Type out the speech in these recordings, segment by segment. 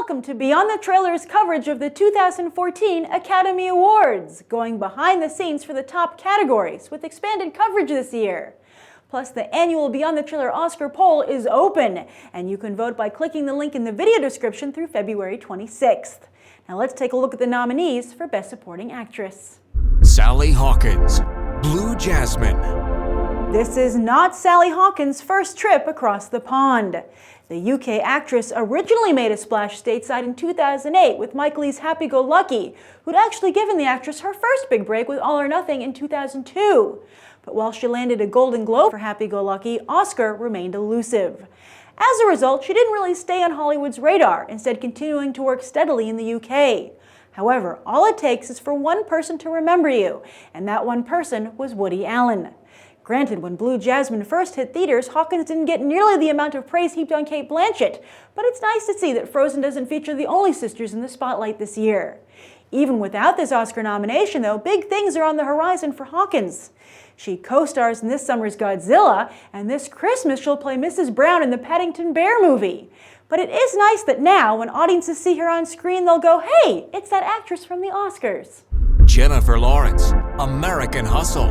Welcome to Beyond the Trailers coverage of the 2014 Academy Awards, going behind the scenes for the top categories with expanded coverage this year. Plus, the annual Beyond the Trailer Oscar poll is open, and you can vote by clicking the link in the video description through February 26th. Now let's take a look at the nominees for Best Supporting Actress. Sally Hawkins, Blue Jasmine. This is not Sally Hawkins' first trip across the pond. The UK actress originally made a splash stateside in 2008 with Mike Leigh's Happy Go Lucky, who'd actually given the actress her first big break with All or Nothing in 2002. But while she landed a Golden Globe for Happy Go Lucky, Oscar remained elusive. As a result, she didn't really stay on Hollywood's radar, instead continuing to work steadily in the UK. However, all it takes is for one person to remember you, and that one person was Woody Allen. Granted, when Blue Jasmine first hit theaters, Hawkins didn't get nearly the amount of praise heaped on Cate Blanchett, but it's nice to see that Frozen doesn't feature the only sisters in the spotlight this year. Even without this Oscar nomination, though, big things are on the horizon for Hawkins. She co-stars in this summer's Godzilla, and this Christmas she'll play Mrs. Brown in the Paddington Bear movie. But it is nice that now, when audiences see her on screen, they'll go, "Hey, it's that actress from the Oscars." Jennifer Lawrence, American Hustle.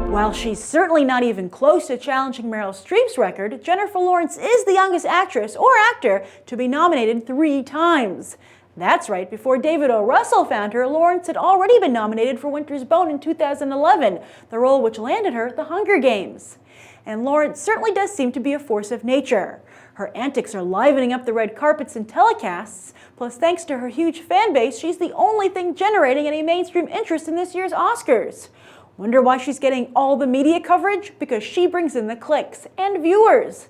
While she's certainly not even close to challenging Meryl Streep's record, Jennifer Lawrence is the youngest actress or actor to be nominated 3 times. That's right, before David O. Russell found her, Lawrence had already been nominated for Winter's Bone in 2011, the role which landed her The Hunger Games. And Lawrence certainly does seem to be a force of nature. Her antics are livening up the red carpets and telecasts, plus thanks to her huge fan base, she's the only thing generating any mainstream interest in this year's Oscars. Wonder why she's getting all the media coverage? Because she brings in the clicks and viewers.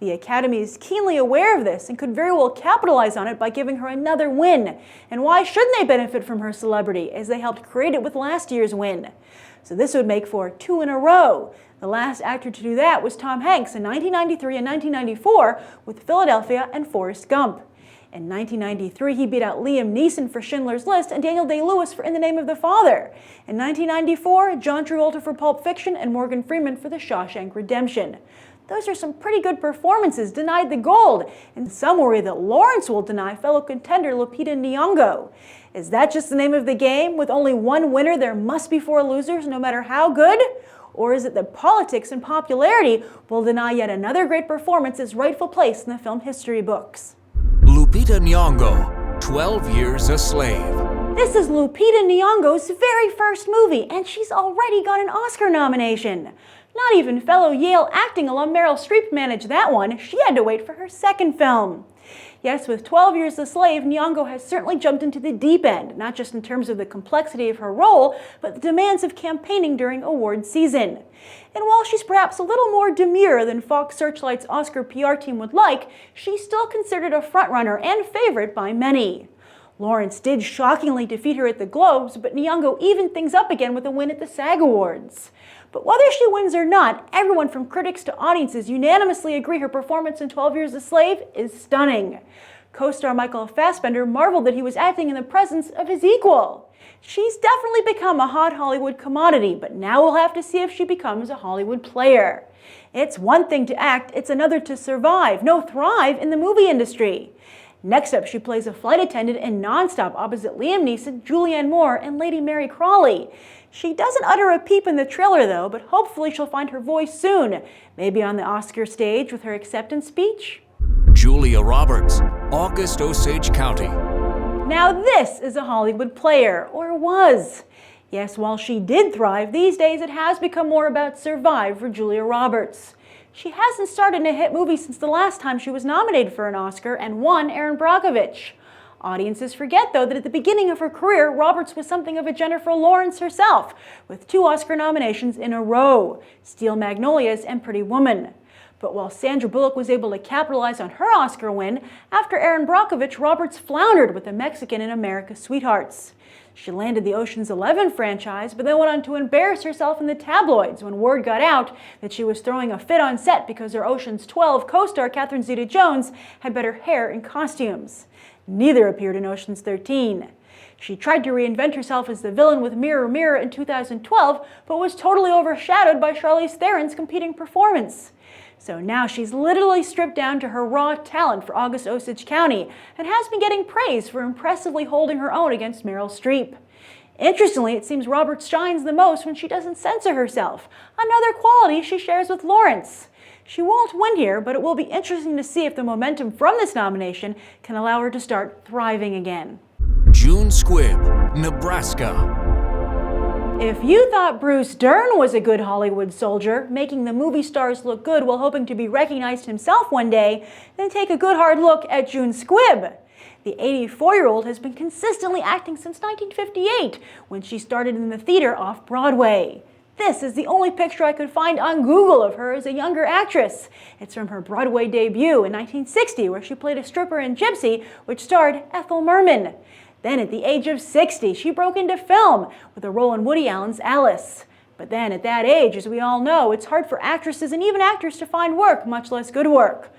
The Academy is keenly aware of this and could very well capitalize on it by giving her another win. And why shouldn't they benefit from her celebrity, as they helped create it with last year's win? So this would make for 2 in a row. The last actor to do that was Tom Hanks in 1993 and 1994 with Philadelphia and Forrest Gump. In 1993, he beat out Liam Neeson for Schindler's List and Daniel Day-Lewis for In the Name of the Father. In 1994, John Travolta for Pulp Fiction and Morgan Freeman for The Shawshank Redemption. Those are some pretty good performances, denied the gold, and some worry that Lawrence will deny fellow contender Lupita Nyong'o. Is that just the name of the game? With only one winner, there must be 4 losers, no matter how good? Or is it that politics and popularity will deny yet another great performance its rightful place in the film history books? Lupita Nyong'o, 12 Years a Slave. This is Lupita Nyong'o's very first movie, and she's already got an Oscar nomination. Not even fellow Yale acting alum Meryl Streep managed that one. She had to wait for her second film. Yes, with 12 Years a Slave, Nyong'o has certainly jumped into the deep end, not just in terms of the complexity of her role, but the demands of campaigning during award season. And while she's perhaps a little more demure than Fox Searchlight's Oscar PR team would like, she's still considered a frontrunner and favorite by many. Lawrence did shockingly defeat her at the Globes, but Nyong'o evened things up again with a win at the SAG Awards. But whether she wins or not, everyone from critics to audiences unanimously agree her performance in 12 Years a Slave is stunning. Co-star Michael Fassbender marveled that he was acting in the presence of his equal. She's definitely become a hot Hollywood commodity, but now we'll have to see if she becomes a Hollywood player. It's one thing to act, it's another to survive, no thrive in the movie industry. Next up, she plays a flight attendant in Nonstop opposite Liam Neeson, Julianne Moore, and Lady Mary Crawley. She doesn't utter a peep in the trailer though, but hopefully she'll find her voice soon, maybe on the Oscar stage with her acceptance speech. Julia Roberts, August Osage County. Now this is a Hollywood player, or was. Yes, while she did thrive, these days it has become more about survive for Julia Roberts. She hasn't starred in a hit movie since the last time she was nominated for an Oscar and won Erin Brockovich. Audiences forget, though, that at the beginning of her career, Roberts was something of a Jennifer Lawrence herself, with 2 Oscar nominations in a row, Steel Magnolias and Pretty Woman. But while Sandra Bullock was able to capitalize on her Oscar win, after Erin Brockovich, Roberts floundered with The Mexican in America's Sweethearts. She landed the Ocean's 11 franchise, but then went on to embarrass herself in the tabloids when word got out that she was throwing a fit on set because her Ocean's 12 co-star Catherine Zeta-Jones had better hair and costumes. Neither appeared in Ocean's 13. She tried to reinvent herself as the villain with Mirror Mirror in 2012, but was totally overshadowed by Charlize Theron's competing performance. So now she's literally stripped down to her raw talent for August Osage County and has been getting praise for impressively holding her own against Meryl Streep. Interestingly, it seems Roberts shines the most when she doesn't censor herself, another quality she shares with Lawrence. She won't win here, but it will be interesting to see if the momentum from this nomination can allow her to start thriving again. June Squibb, Nebraska. If you thought Bruce Dern was a good Hollywood soldier, making the movie stars look good while hoping to be recognized himself one day, then take a good hard look at June Squibb. The 84-year-old has been consistently acting since 1958, when she started in the theater off-Broadway. This is the only picture I could find on Google of her as a younger actress. It's from her Broadway debut in 1960, where she played a stripper in Gypsy, which starred Ethel Merman. Then at the age of 60, she broke into film with a role in Woody Allen's Alice. But then at that age, as we all know, it's hard for actresses and even actors to find work, much less good work.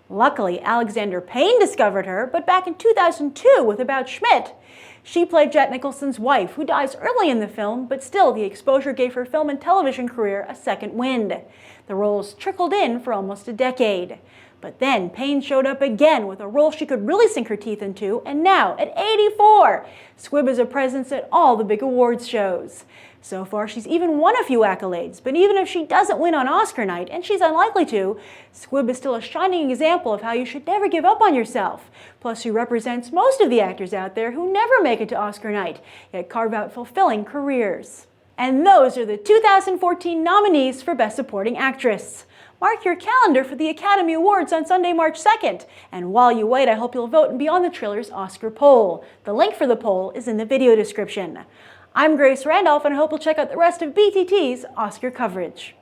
Luckily, Alexander Payne discovered her, but back in 2002 with About Schmidt. She played Jack Nicholson's wife, who dies early in the film, but still the exposure gave her film and television career a second wind. The roles trickled in for almost a decade. But then Payne showed up again with a role she could really sink her teeth into, and now, at 84, Squibb is a presence at all the big awards shows. So far, she's even won a few accolades, but even if she doesn't win on Oscar night, and she's unlikely to, Squibb is still a shining example of how you should never give up on yourself. Plus, she represents most of the actors out there who never make it to Oscar night, yet carve out fulfilling careers. And those are the 2014 nominees for Best Supporting Actress. Mark your calendar for the Academy Awards on Sunday, March 2nd. And while you wait, I hope you'll vote and be on the trailer's Oscar poll. The link for the poll is in the video description. I'm Grace Randolph, and I hope you'll check out the rest of BTT's Oscar coverage.